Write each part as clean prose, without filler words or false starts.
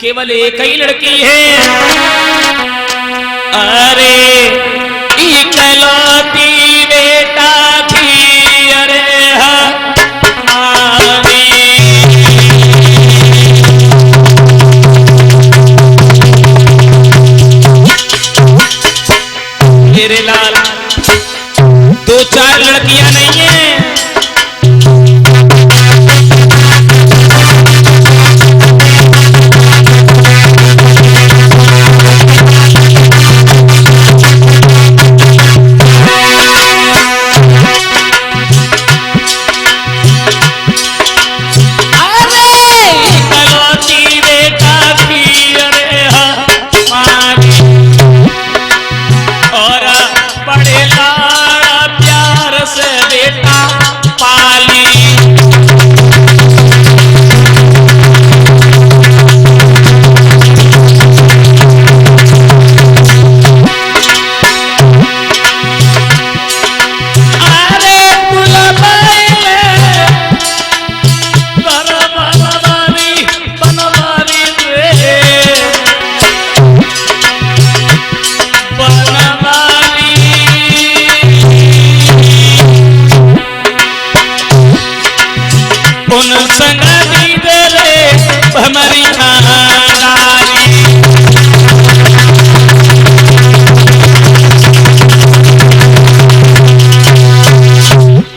केवल एक ही लड़की है। अरे इकलौती बेटा थी, अरे मेरे लाल दो चार लड़कियां नहीं है।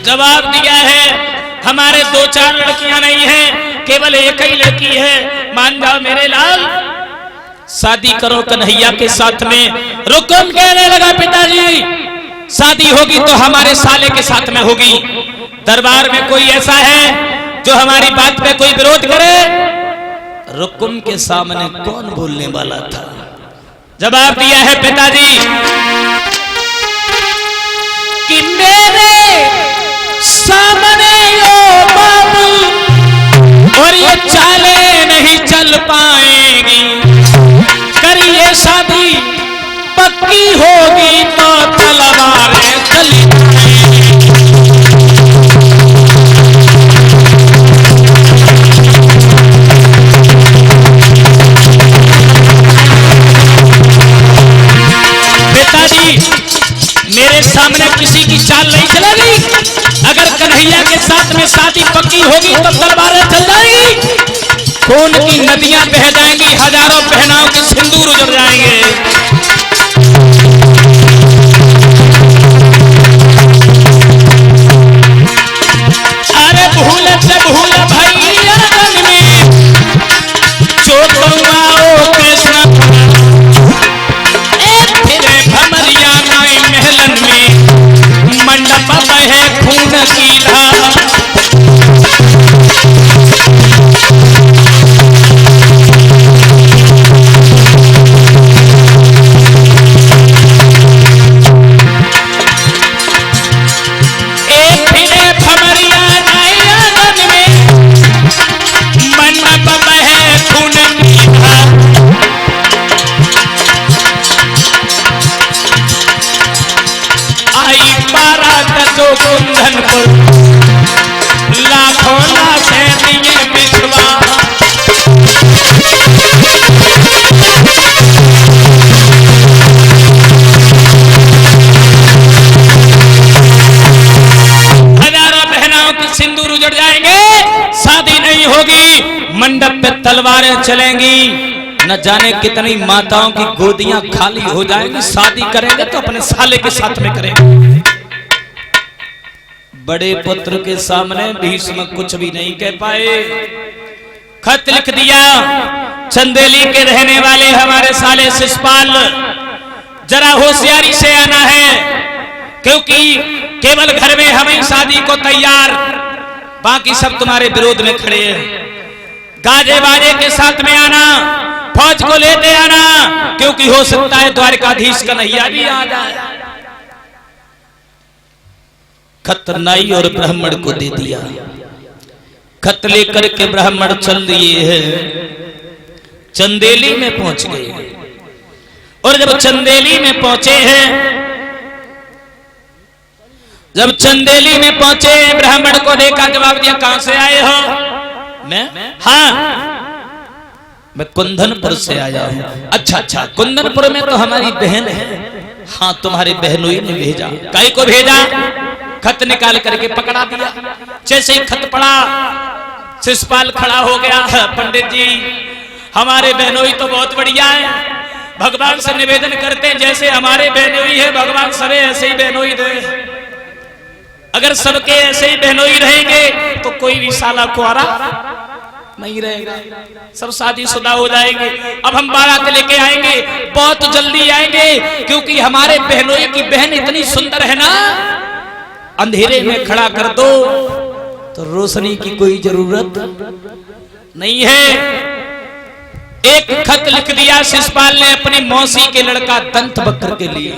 जवाब दिया है हमारे दो चार लड़कियां नहीं है, केवल एक ही लड़की है। मान जाओ मेरे लाल, शादी करो कन्हैया के साथ में। रुकुम कहने लगा पिताजी, शादी होगी तो हमारे साले के साथ में होगी। दरबार में कोई ऐसा है जो हमारी बात पे कोई विरोध करे? रुकुम के सामने कौन बोलने वाला था? जवाब दिया है पिताजी कि मेरे सामने यो बाबू और ये चाले नहीं चल पाएंगी। करिए शादी पक्की होगी तो तलवारें चली पिताजी मेरे सामने किसी की चाल नहीं चलेगी। अगर कन्हैया के साथ में शादी पक्की होगी तो तलवारें चल जाएंगी, खून की नदियां बह जाएंगी, हजारों बहनाओं के सिंदूर उजड़ जाएंगे। अरे भूल से भूल भैया मन में चोटुआओ कृष्ण फिर भमरिया नाई महलन में मंडप बहे खून की धार। लाखों लाशें दिए बिछवा, हजारों बहनाओं के सिंदूर उजड़ जाएंगे, शादी नहीं होगी, मंडप पे तलवारें चलेंगी, न जाने कितनी माताओं की गोदियां खाली हो जाएंगी। शादी करेंगे तो अपने साले के साथ में करेंगे। बड़े पुत्र के सामने भीष्म कुछ भी नहीं कह पाए। खत लिख दिया, चंदेली के रहने वाले हमारे साले शिषपाल, जरा होशियारी से आना है, क्योंकि केवल घर में हम ही शादी को तैयार, बाकी सब तुम्हारे विरोध में खड़े हैं। गाजे बाजे के साथ में आना, फौज को लेते आना, क्योंकि हो सकता है द्वारकाधीश कन्हैया भी आ जाए। खत नाई और ब्राह्मण को दे दिया। खत लेकर के ब्राह्मण चल दिए हैं, चंदेली में पहुंच गए। और जब चंदेली में पहुंचे हैं, जब चंदेली में पहुंचे, ब्राह्मण को देखा, जवाब दिया, कहां से आए हो? मैं? हाँ। मैं कुंदनपुर से आया हूँ। अच्छा अच्छा, कुंदनपुर में तो हमारी बहन है। हाँ, तुम्हारी बहनोई ने भेजा। काहे को भेजा? खत निकाल करके पकड़ा दिया। जैसे ही खत पड़ा, शिषपाल खड़ा हो गया। पंडित जी, हमारे बहनोई तो बहुत बढ़िया है, भगवान से निवेदन करते हैं जैसे हमारे बहनोई है, भगवान सबे ऐसे ही बहनोई दे। अगर सबके ऐसे ही बहनोई रहेंगे तो कोई भी साला कुआरा नहीं रहेगा, सब शादीशुदा हो जाएंगे। अब हम बारात लेके आएंगे, बहुत जल्दी आएंगे, क्योंकि हमारे बहनोई की बहन इतनी सुंदर है ना, अंधेरे में खड़ा कर दो तो रोशनी की कोई जरूरत नहीं है। एक खत लिख दिया शिषपाल ने अपनी मौसी के लड़का दंतवक्र के लिए।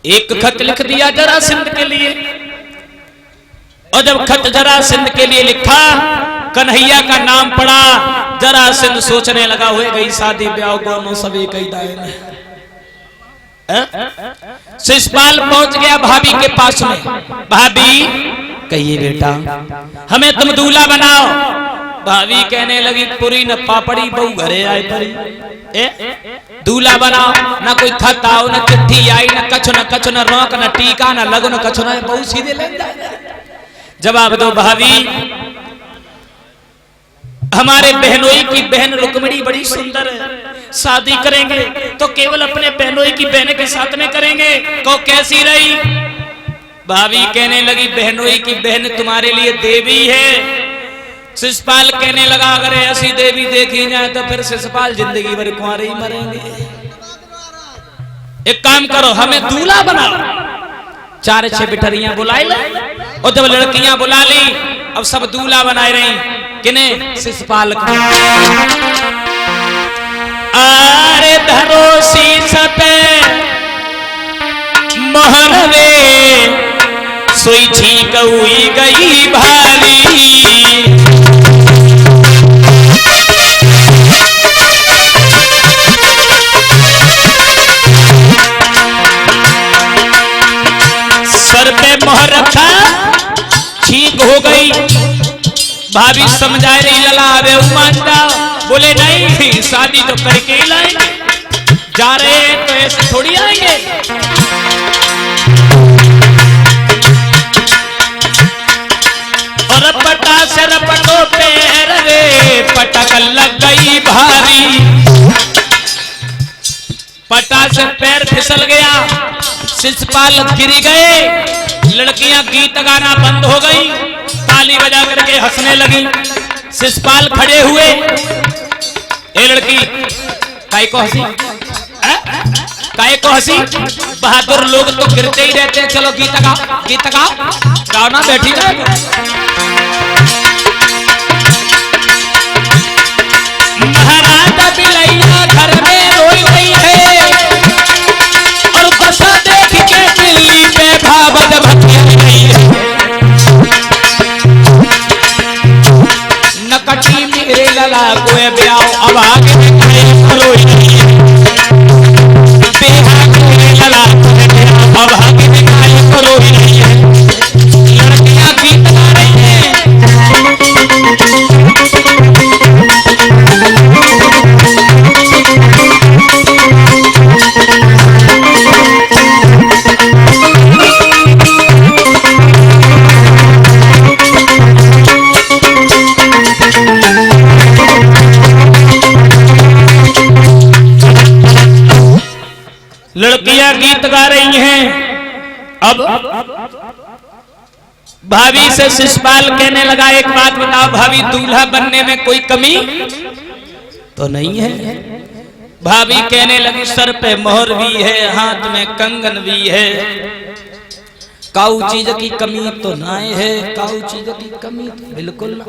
एक खत लिख दिया जरासंध के लिए। और जब खत जरासंध के लिए लिखा, कन्हैया का नाम पड़ा, जरासंध सोचने लगा, हुए गई शादी ब्याह दोनों सभी कई दायन। शिषपाल पहुंच गया भाभी के पास में। भाभी, कहिए बेटा, हमें तुम दूल्हा बनाओ। भाभी कहने लगी, पूरी न पापड़ी बहू घरे आए परी। दूल्हा बनाओ, ना कोई खत आओ, न चिट्ठी आई, न कछ न रोक, न टीका, न लगो, न कछ न, बहू सीधे ले जाए। जवाब दो भाभी, हमारे बहनोई की बहन रुक्मिणी बड़ी सुंदर है, शादी करेंगे तो केवल अपने बहनोई की बहन के साथ में करेंगे। को कैसी रही? भाभी कहने लगी, बहनोई की बहन तुम्हारे लिए देवी है। शिषपाल कहने लगा, अगर ऐसी देवी देखी जाए तो फिर शिषपाल जिंदगी भर कुंवारे ही मरेंगे। एक काम करो, हमें दूल्हा बनाओ। 4-6 बिठरियां बुलाई ले, और जब लड़कियां बुला ली, अब सब दूल्हा बनाए रही। किने? शिषपाल को। आरे धरो शीश पे मोहर रे, सोई छींक हुई गई भारी। सर पे मोहर रखा, छींक हो गई। भाभी समझा रही, लला अबे मान जाओ। बोले नहीं, शादी तो करके ही लाएंगे, जा रहे हैं तो ऐसे थोड़ी आएंगे। और पटा से रपटो पैर रे, पटक लग गई भारी। पटा से पैर फिसल गया, शिषपाल गिर गए। लड़कियां गीत गाना बंद हो गई, ताली बजा करके हंसने लगी। शिषपाल खड़े हुए। ए लड़की, काय को हंसी? काय को हंसी? बहादुर लोग तो गिरते ही रहते हैं। चलो गीत गाओ, गीत गाओ, गाओ ना, बैठी ना। महाराजा बिलैया घर में रोई रही है, और बसा देख के दिल्ली पे भावत भटक रही है। नकटी मेरे लला को ब्याह, अब आगे रोई रही है। बेहा मेरे लला को ब्याह, अब आगे रोई रही है। लड़कियां गीत गा रही हैं। लड़कियां गीत गा रही हैं। अब भाभी से शिषपाल कहने लगा, एक बात बताओ भाभी, दूल्हा बनने में कोई कमी तो नहीं है? भाभी कहने लगी, सर पे मोहर भी है, हाथ में कंगन भी है, काऊ चीज की कमी तो ना है, काऊ चीज की कमी तो बिल्कुल ना।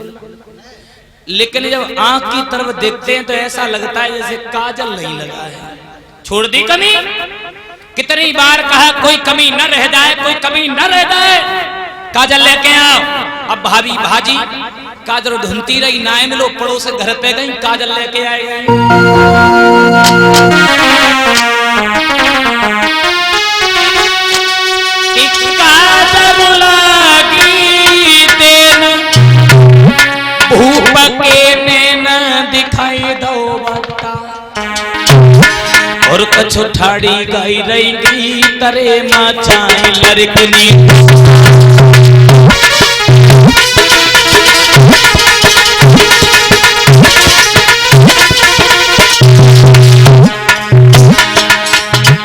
लेकिन जब आंख की तरफ देखते हैं तो ऐसा लगता है जैसे काजल नहीं लगा है। छोड़ दी कमी। कितनी बार कहा कोई कमी न रह जाए, कोई कमी न रह जाए, काजल लेके आओ। अब भाभी भाजी काजल ढूंढती रही, नाए मिलो, पड़ोस से घर पे गई, काजल लेके आई। काजल लागी तेन भूप के नैन दिखाई बट्टा और कछु ठाड़ी गाई रही तरे माँ चाहे लड़कनी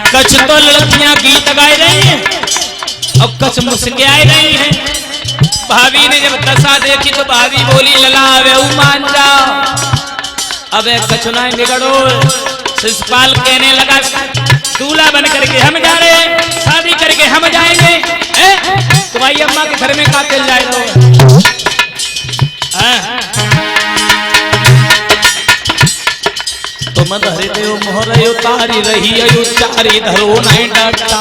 कछ तो लड़कियां गीत गाई रही हैं और कछ मुस्कियाई रही हैं। भाभी ने जब दशा देखी तो भाभी बोली लला वे मान जाओ अबे कछुना बिगड़ो। शिशुपाल कहने लगा दूल्हा बन करके हम जा रहे हैं, शादी करके हम जाएंगे। तुम्हारी अम्मा के घर में कातिल जाएगा। तुम धरे देव मोहर उतारी रही चारी धरो नहीं डरता।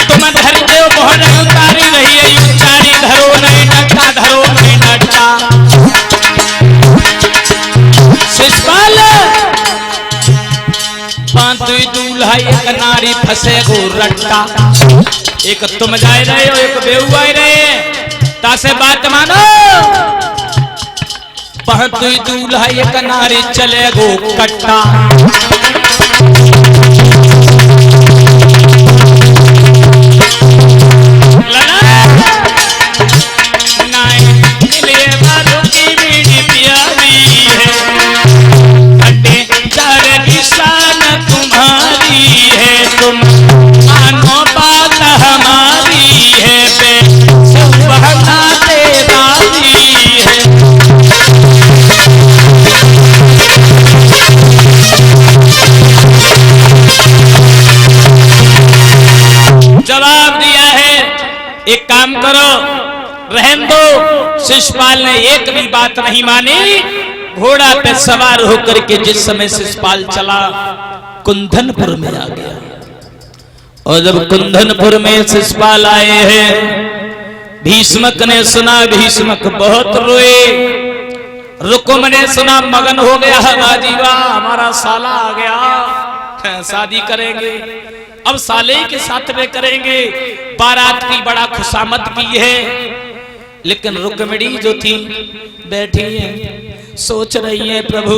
तुम धरे देव मोहर उतारी रही चारी धरो नहीं डरता, धरो नहीं डरता। शिशुपाल पांचवी दूल्हा एक नारी फंसे गो रट्टा। एक तुम जाए रहे हो एक बेहू आए रहे तासे बात मानो। पांचवी दूल्हा एक नारी चले गो कट्टा। जवाब दिया है एक काम करो रहन दो। शिशुपाल ने एक भी बात नहीं मानी। घोड़ा पे सवार होकर के जिस समय शिशुपाल चला कुंदनपुर में आ गया। और जब कुंदनपुर में शिशुपाल आए हैं भीष्मक ने सुना, भीष्मक बहुत रोए। रुकुम ने सुना मगन हो गया बाजी वाह हमारा साला आ गया, शादी करेंगे। अब साले के साथ में करेंगे। बारात की बड़ा खुशामद की है। लेकिन रुक्मिणी जो थी बैठी है सोच रही है प्रभु